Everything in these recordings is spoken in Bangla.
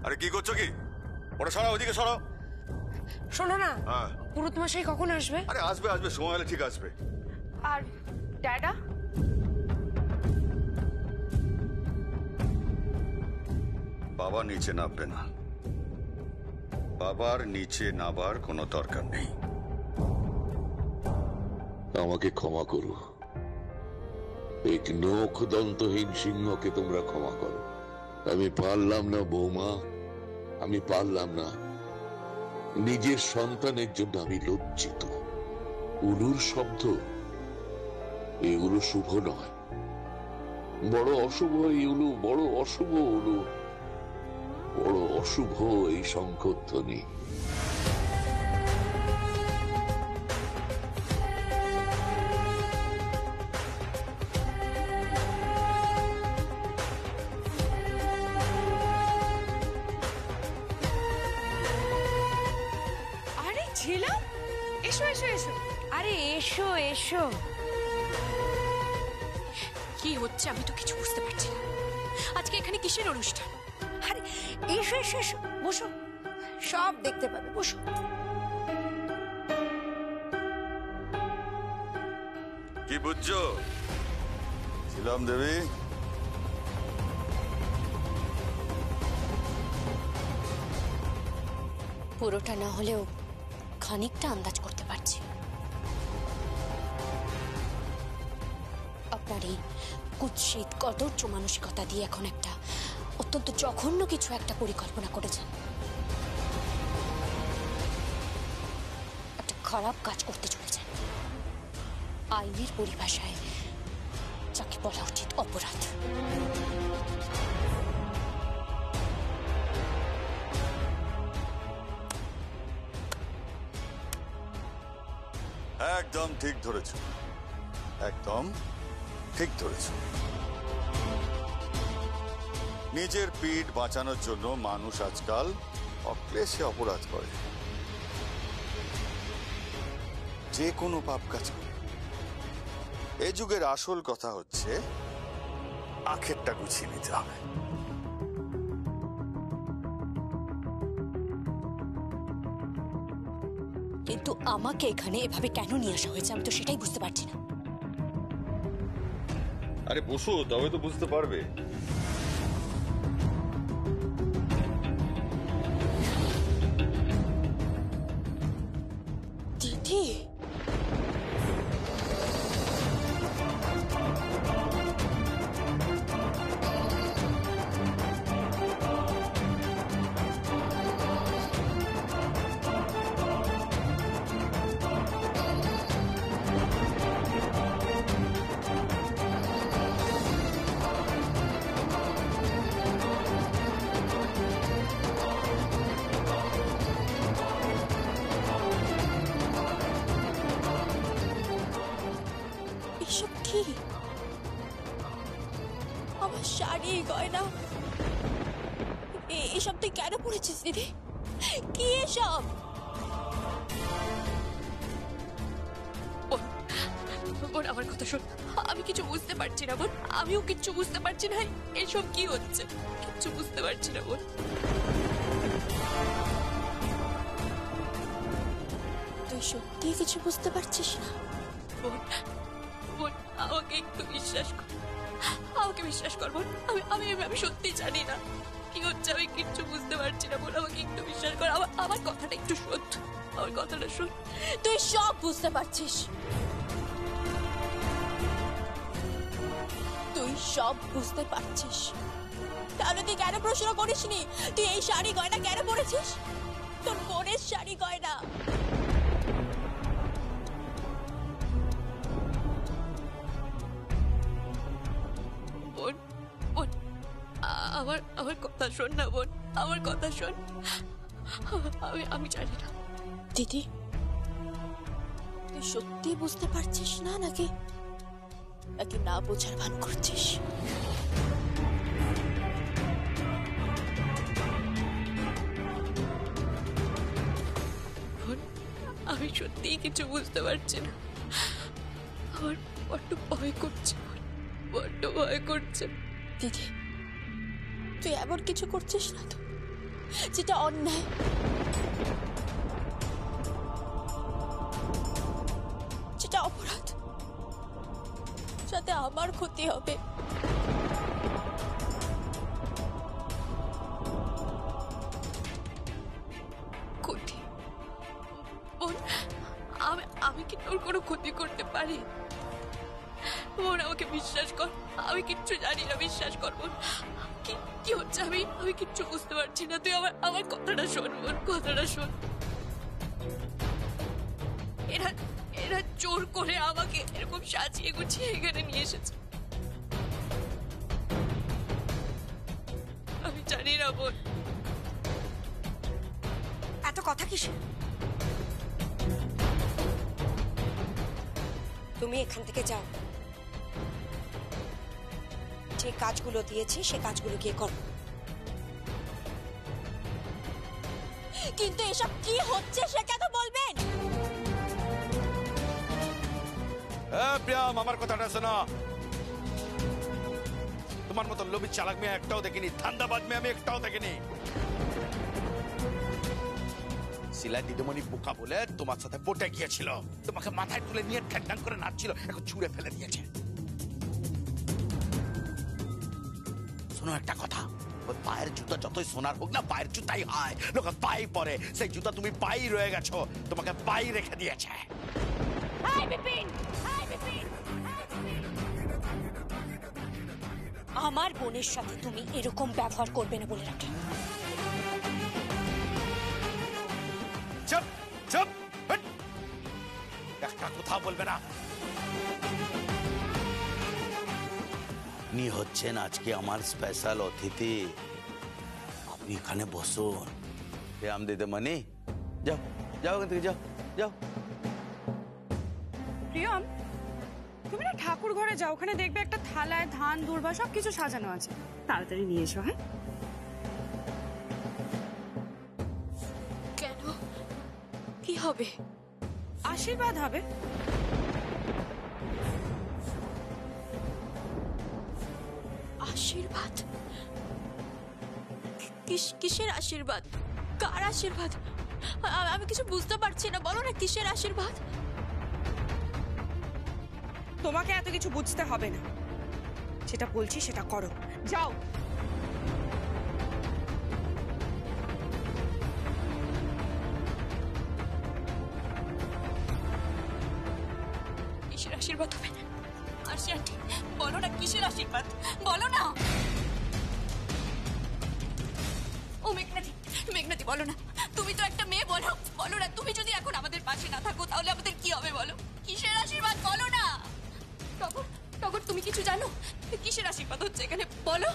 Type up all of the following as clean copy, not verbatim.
আরে কি করছো কি? ওটা সরাও, ওইদিকে সরাও। শোনো না, হ্যাঁ পুরোহিত মশাই কখন আসবে? আরে আসবে আসবে, সময় হলে ঠিক আসবে। আর ড্যাডা? বাবা নিচে নামবে না, বাবার নিচে নামার কোনো দরকার নেই। আমাকে ক্ষমা করো, এই নখ দন্তহীন সিংহকে তোমরা ক্ষমা করো। আমি পারলাম না বৌমা, আমি পারলাম না। নিজের সন্তানের জন্য আমি লজ্জিত। উলুর শব্দ, এগুলো শুভ নয়, বড় অশুভ। এই উলু বড় অশুভ, উলু বড় অশুভ। এই শঙ্খধ্বনি ছিলাম। এসো এসো এসো। আরে এসো এসো। কি হচ্ছে আমি তো কিছু বুঝতে পারছি না। আজকে এখানে কিসের অনুষ্ঠান? আরে এসো এসো এসো, বসো, সব দেখতে পাবে, বসো। কি বুঝছো ছিলাম দেবী? পুরোটা না হলেও খানিকটা আন্দাজ করতে পারছি। আপনার এই কুৎসিত কদর্য মানসিকতা দিয়ে এখন একটা অত্যন্ত জঘন্য কিছু একটা পরিকল্পনা করেছেন। একটা খারাপ কাজ করতে চলেছেন। আইনের পরিভাষায় যাকে বলা উচিত অপরাধ। একদম ঠিক ধরেছ, একদম ঠিক ধরেছ। নিজের পিঠ বাঁচানোর জন্য মানুষ আজকাল অক্লেশে অপরাধ করে, যে কোনো পাপ কাজ করে। এই যুগের আসল কথা হচ্ছে আখেরটা গুছিয়ে নিতে হবে। কিন্তু আমাকে এখানে এভাবে কেন নিয়ে আসা হয়েছে আমি তো সেটাই বুঝতে পারছি না। আরে বসো, তবে তো বুঝতে পারবে। দিদি, এসব কি? আমার শাড়ি গয়না এসব তুই কেন পড়েছিস দিদি? কি এসব? বোন আমার কথা শোন, আমি কিছু বুঝতে পারছি না বোন, আমিও কিচ্ছু বুঝতে পারছি না। এসব কি হচ্ছে কিচ্ছু বুঝতে পারছি না বোন। তুই সত্যি কিছু বুঝতে পারছিস না? বোন বোন আমাকে একটু বিশ্বাস কর, আমাকে বিশ্বাস কর বোন। আমি আমি সত্যি জানি না কি হচ্ছে, আমি কিচ্ছু বুঝতে পারছি না বোন। আমাকে একটু বিশ্বাস কর, আমার কথাটা একটু শোন, আমার কথাটা শোন। তুই সব বুঝতে পারছিস, তুই সব বুঝতে পারছিস। তাহলে তুই কেন প্রশ্ন করিসনি? তুই এই শাড়ি গয়না কেন পরেছিস? তোর বোনের শাড়ি গয়না। বোন বোন আমার আমার কথা শোন না বোন, আমার কথা শোন। আমি জানি না দিদি, তুই সত্যি বুঝতে পারছিস না নাকি নাকি না বোঝার ভান করছিস? আমি সত্যিই কিছু বুঝতে পারছি না। আমার বড্ড ভয় করছে, বড্ড ভয় করছে। দিদি তুই এমন কিছু করছিস না তো? যেটা অন্যায়, যেটা অপরাধ, যাতে আমার ক্ষতি হবে। ক্ষতি? বোন, আমি কি তোর কোনো ক্ষতি করতে পারি? বোন, আমাকে বিশ্বাস কর, আমি কিচ্ছু জানি না, বিশ্বাস কর বোন। কি হচ্ছে আমি কিচ্ছু বুঝতে পারছি না। তুই আমার কথাটা শোন বোন, কথাটা শোন। এরা জোর করে আমাকে এরকম সাজিয়ে গুছিয়ে এখানে নিয়ে এসেছে। আমি জানি না বোন। এত কথা কিসের? তুমি এখান থেকে যাও, যে কাজগুলো দিয়েছি সে কাজগুলো গিয়ে করো। কিন্তু এসব কি হচ্ছে সেটা তো বলবেন। প্রিয়াম, আমার কথাটা শোনো। তোমার মতো লোভী চালাক মেয়ে একটাও দেখিনি, ধান্দাবাজ মেয়ে আমি একটাও দেখিনি। সিলাই দিদিমণি বোকা বলে তোমার সাথে পটে গিয়েছিল, তোমাকে মাথায় তুলে নিয়ে ঠ্যাং করে নাচছিল, এখন ছুঁড়ে ফেলে দিয়েছে। শোনো একটা কথা, ওই পায়ের জুতা যতই সোনার হোক না, পায়ের জুতাই হয়, লোক পাই পরে। সেই জুতা তুমি পাই রয়ে গেছো, তোমাকে পাই রেখে দিয়েছে। আমার বোনের সাথে তুমি এরকম ব্যবহার করবে না বলে রাখি। চুপ চুপ, হট। একটা কথা বলবে না। আপনি হচ্ছেন আজকে আমার স্পেশাল অতিথি, আপনি এখানে বসুন। প্রিয়াম দিদিমণি, যাও যাও এখান থেকে, যাও যাও। প্রিয়ম, তুমি না ঠাকুর ঘরে যাও, ওখানে দেখবে একটা থালায় ধান দূর্বা সবকিছু সাজানো আছে, তাড়াতাড়ি নিয়ে এসো। হ্যাঁ, কেন? কি হবে? আশীর্বাদ হবে। আশীর্বাদ? কিসের আশীর্বাদ? কার আশীর্বাদ? আমি কিছু বুঝতে পারছি না, বলো না কিসের আশীর্বাদ? তোমাকে এত কিছু বুঝতে হবে না, যেটা বলছি সেটা করো, যাও। কিসের আশীর্বাদ হবে? আরশি আন্টি, বলো না কিসের আশীর্বাদ, বলো না। ও মেঘনাদি, মেঘনাদি বলো না, তুমি তো একটা মেয়ে, বলো বলো না। তুমি যদি এখন আমাদের পাশে না থাকো তাহলে আমাদের কি হবে বলো? কিসের আশীর্বাদ বলো না। টগর, টগর, তুমি কিছু জানো? কিসের আশীর্বাদ হচ্ছে এখানে বলো।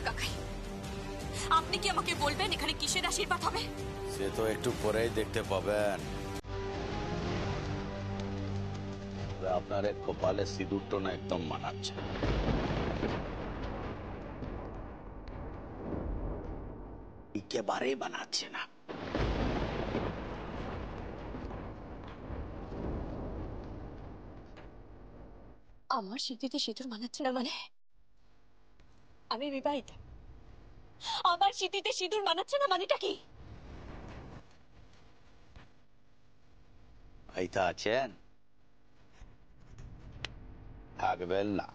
কাকাই, আপনি কি আমাকে বলবেন এখানে কিসের আশীর্বাদ হবে? সে তো একটু পরেই দেখতে পাবেন। আপনার কপালে সিঁদুরটা না একদম মানাচ্ছে। একেবারেই বানাচ্ছে না। আমার স্মৃতিতে সিঁদুর মানাচ্ছে না মানে? আমি বিবাহিতা, আমার স্মৃতিতে সিঁদুর মানাচ্ছে না মানেটা কি? ভাইতা আছেন, থাকবেন না।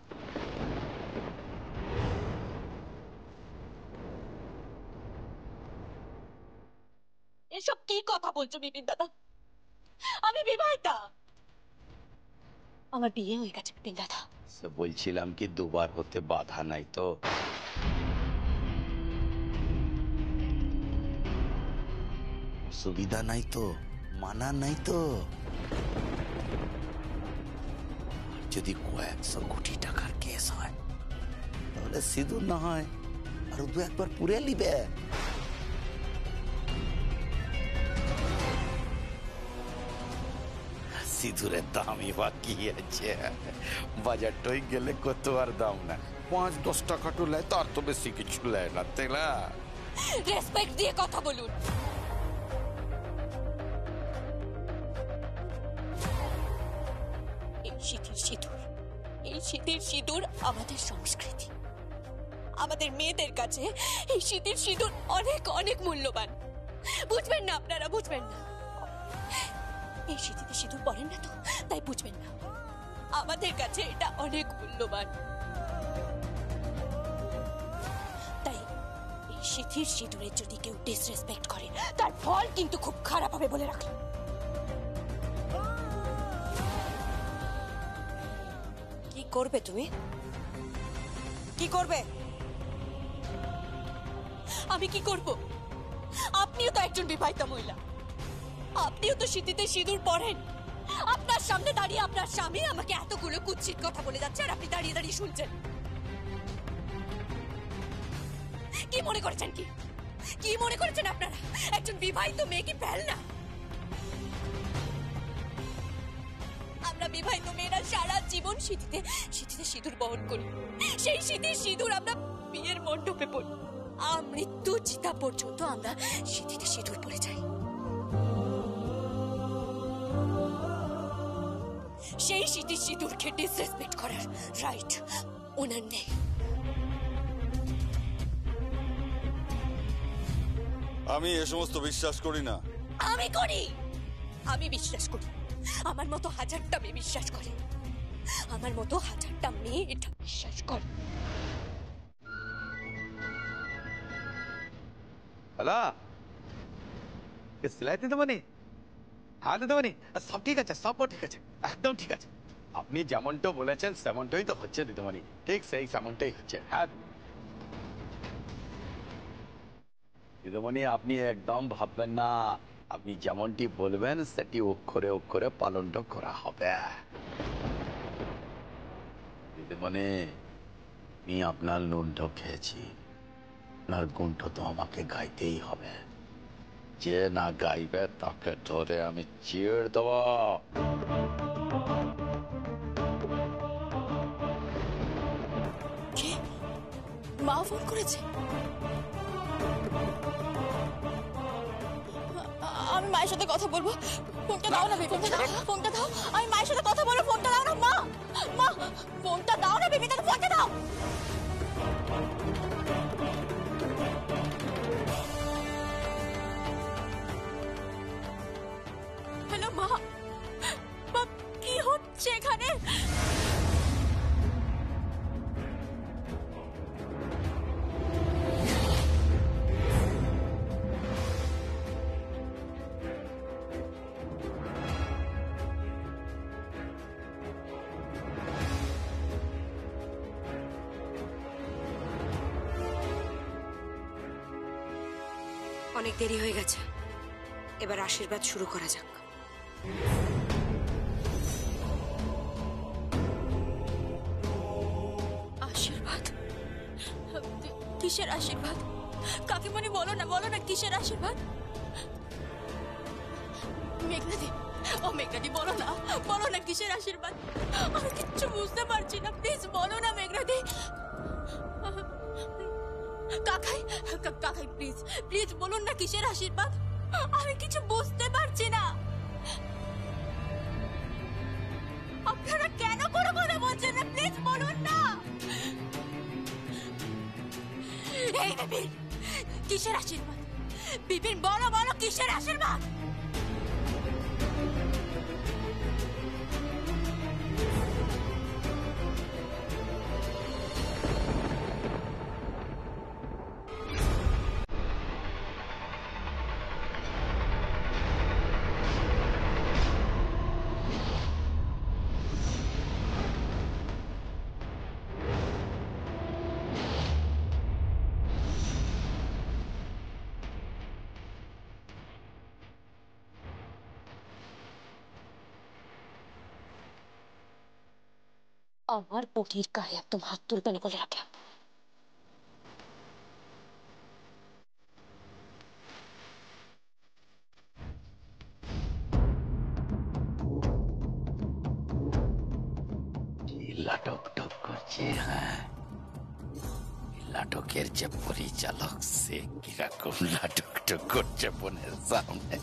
এসব কি কথা বলছো বিপিন দাদা? আমি বিবাহিতা, আমার বিয়ে হয়ে গেছে বিপিন দাদা। বলছিলাম কি দুবার হতে বাধা নাই তো? সুবিধা নাই তো? মানা নাই তো? যদি কয়েকশো কোটি টাকার কেস হয় তাহলে সিঁদুর না হয় আর দু একবার পুরে নিবে। সিঁদুরের দামই বা কি আছে? বাজারটাই গেলে কত আর দাম না, 5-10 টাকা তো লেয়, তার তো বেশি কিছু লেয় না, তাই না? রেসপেক্ট দিয়ে কথা বলুন। সিঁথির সিঁদুর, এই সিঁথির সিঁদুর আমাদের সংস্কৃতি। আমাদের মেয়েদের কাছে এই সিঁথির সিঁদুর অনেক অনেক মূল্যবান। বুঝবেন না আপনারা, বুঝবেন না। এই সিঁথিতে সিঁদুর পরেন না তো, তাই বুঝবেন না। আমাদের কাছে এটা অনেক মূল্যবান। তাই এই সিঁথির সিঁদুরের যদি কেউ ডিসরেসপেক্ট করে, তার ফল কিন্তু খুব খারাপ হবে বলে রাখলাম। কি করবে তুমি? কি করবে? আমি কি করব? আপনিও তো একজন বিবাহিতা মহিলা, আপনিও তো সিঁথিতে সিঁদুর পরেন। আপনার সামনে দাঁড়িয়ে আপনার স্বামী আমাকে এতগুলো কুৎসিত কথা বলে যাচ্ছে, আর আপনি দাঁড়িয়ে দাঁড়িয়ে শুনছেন। কি মনে করেছেন? কি মনে করেছেন আপনারা? একজন বিবাহিত মেয়ে কি ফেল না? আমরা বিবাহিত মেয়েরা সারা জীবন সিঁথিতে সিঁদুর বহন করি। সেই সিঁথির সিঁদুর আমরা বিয়ের মণ্ডপে পড়ি। মৃত্যু চিতা পর্যন্ত আমরা সিঁথিতে সিঁদুর পরে যাই। সেই সিঁথির সিঁদুরকে ডিসরেসপেক্ট করার রাইট ওনার নেই। আমি এ সমস্ত বিশ্বাস করি না। আমি করি, আমি বিশ্বাস করি। আমার মতো হাজারটা মেয়ে বিশ্বাস করে, আমার মতো হাজারটা মেয়ে এটা বিশ্বাস করে। হ্যালো, সিলাই দিতে মানে? হ্যাঁ দিতে মানে, সব ঠিক আছে, সব ঠিক আছে, একদম ঠিক আছে। আপনি যেমনটা বলেছেন তেমনটাই তো হচ্ছে দিদিমণি, ঠিক সেই তেমনটাই হচ্ছে। হ্যাঁ দিদিমণি, আপনি একদম ভাববেন না, আপনি যেমনটি বলবেন সেটি অক্ষরে অক্ষরে পালনটা করা হবে। দিদিমণি, আমি আপনার লুণ্ঠ খেয়েছি, আপনার গুণ্ঠ তো আমাকে গাইতেই হবে। যে না গাইবে তাকে ধরে আমি চিড় দেব। মা ফোন করেছে। আমি মায়ের সাথে কথা বলবো। ফোনটা দাও না বেবি, ফোনটা দাও। আমি মায়ের সাথে কথা বলবো, ফোনটা দাও না। মা, মা, ফোনটা দাও না বেবি, তাকে ফোনটা দাও। হ্যালো মা, মা কি হচ্ছে এখানে? অনেক দেরি হয়ে গেছে, এবার আশীর্বাদ শুরু করা যাক। আশীর্বাদ? কিসের আশীর্বাদ? কাকিমণি বলো না, বলো না, কিসের আশীর্বাদ? মেঘনাদি, ও মেঘনাদি, বলো না, বলো না কিসের আশীর্বাদ? আমি কিচ্ছু বুঝতে পারছি না, প্লিজ বলো না মেঘনাদি। কাকাই, কাকাই প্লিজ, প্লিজ বলুন না কিসের আশীর্বাদ? আমি কিছু বুঝতে পারছি না। আপনারা কেন কোনো কথা বলছেন না? প্লিজ বলুন না। এই বিপিন, কিসের আশীর্বাদ? বিপিন বলো, বলো কিসের আশীর্বাদ? আমার পটির গায়ে একদম হাত তুলবেন বলে রাখলাম। লাটক করছে। হ্যাঁ, নাটকের যে পরিচালক সে কিরকম নাটকটা করছে বোনের সামনে।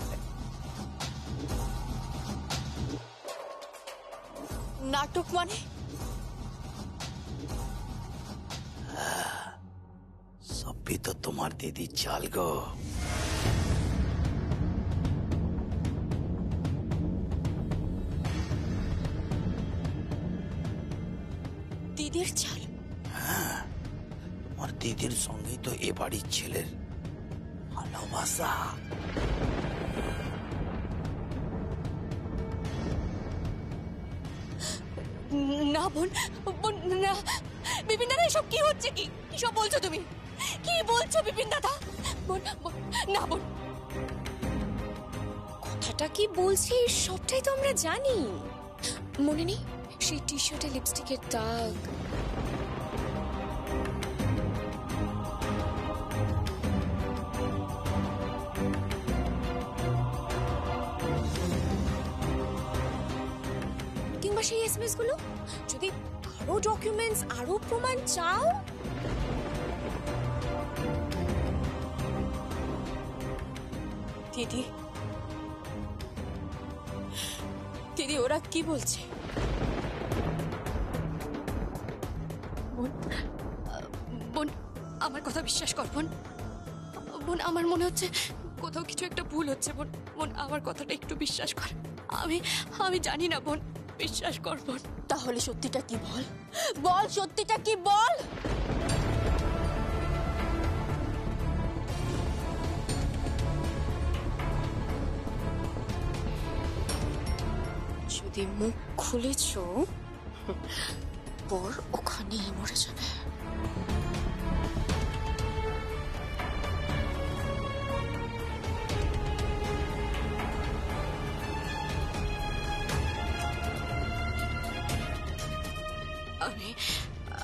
নাটক মানে? সবই তো তোমার দিদি চাল গো। দিদির চাল? তোমার দিদির সঙ্গেই তো এ বাড়ির ছেলের ভালোবাসা। না বোন, বোন না। বিপিন দাদা, এসব কি হচ্ছে? কি সব বলছো তুমি? কি বলছো বিপিন দাদা? বোন না বোন, কথাটা কি বলছি সবটাই তো আমরা জানি। মনে নেই সেই টি শার্টে লিপস্টিকের দাগ? কিংবা সেই এসএমএস গুলো? যদি আরো ডকুমেন্টস, আরো প্রমাণ চাও, দিদি দিদি ওরা কি বলছে? বোন, বোন আমার কথা বিশ্বাস কর বোন। বোন আমার মনে হচ্ছে কোথাও কিছু একটা ভুল হচ্ছে বোন। বোন আমার কথাটা একটু বিশ্বাস কর। আমি জানি না বোন, বিশ্বাস কর বোন। তাহলে সত্যিটা কি বল, বল সত্যিটা কি বল। যদি মুখ খুলেছ, পর ওখানেই মরে যাবে।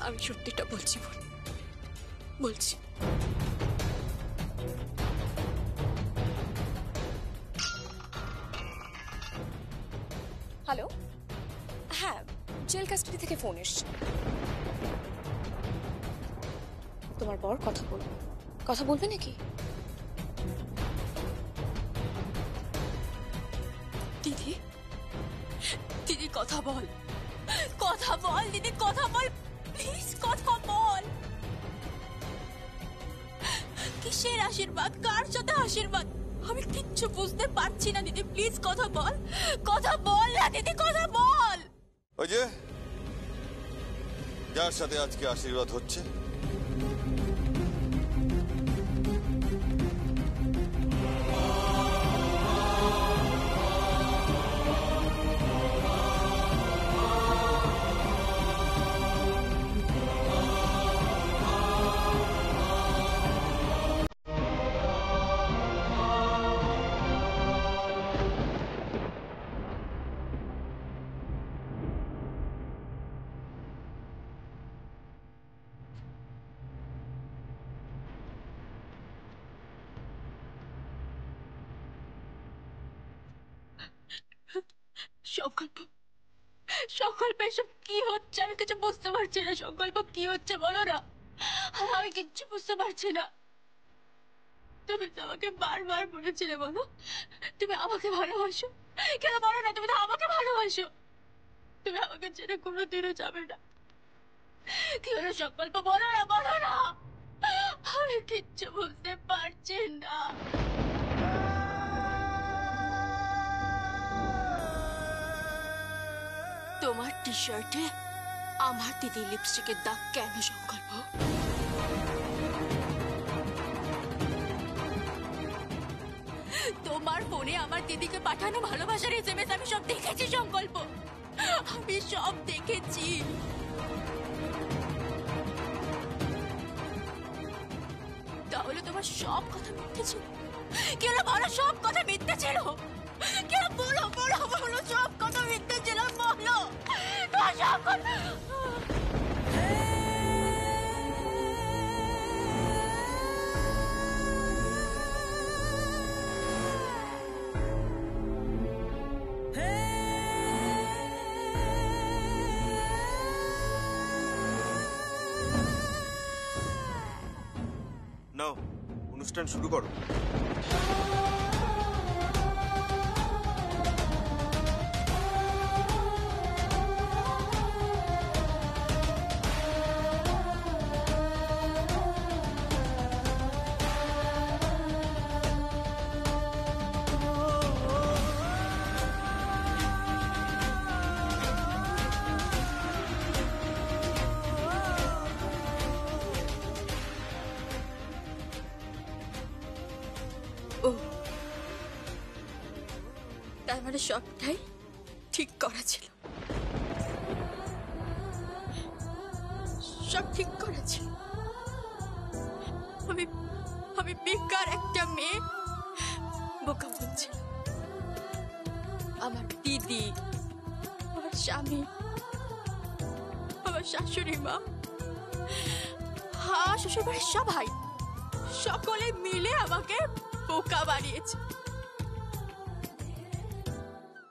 আমি সত্যিটা বলছি বোন, বলছি। হ্যালো, হ্যাঁ জেল কাস্টাডি থেকে ফোন এসছে। তোমার বর কথা বলবে নাকি? দিদি দিদি কথা বল, কথা বল দিদি, কথা বল প্লিজ, কথা বল। কিসের আশীর্বাদ, কার সাথে আশীর্বাদ? আমি কিচ্ছু বুঝতে পারছি না দিদি, প্লিজ কথা বল, কথা বল না দিদি, কথা বল। ওই যে যার সাথে আজকে আশীর্বাদ হচ্ছে, সংকল্প এসব কি হচ্ছে? আমি কিছু বুঝতে পারছি না। সংকল্প কি হচ্ছে বলো না, আমি কিচ্ছু বুঝতে পারছি না। তুমি তো আমাকে বারবার বলেছিলে বলো তুমি আমাকে ভালোবাসো, কেন বলো না তুমি তো আমাকে ভালোবাসো, তুমি আমাকে ছেড়ে কোনোদিনও যাবে না। কি হলো সংকল্প, বলো না, বলো না, আমি কিচ্ছু বুঝতে পারছি না। তোমার টি শার্টে আমার দিদি লিপস্টিকের দাগ কেন সংকল্প? তোমার ফোনে আমার দিদিকে পাঠানো ভালোবাসার এসএমএস আমি সব দেখেছি সংকল্প, আমি সব দেখেছি। তাহলে তোমার সব কথা মিথ্যে ছিল? কেন বলো সব কথা মিথ্যে ছিল? কেন বলো বলো বলো সব কথা মিথ্যে ছিল, বলো তোমার সব কথা। নাও অনুষ্ঠান শুরু করো। তার মানে সবটাই ঠিক করা ছিল, সব ঠিক করা ছিল। আমি আমি বেকার একটা মেয়ে বোকা বলছি। আমার দিদি, আমার স্বামী, আমার শাশুড়ি মা, শ্বশুর বাড়ির সবাই, সকলে মিলে আমাকে বোকা বানিয়েছে।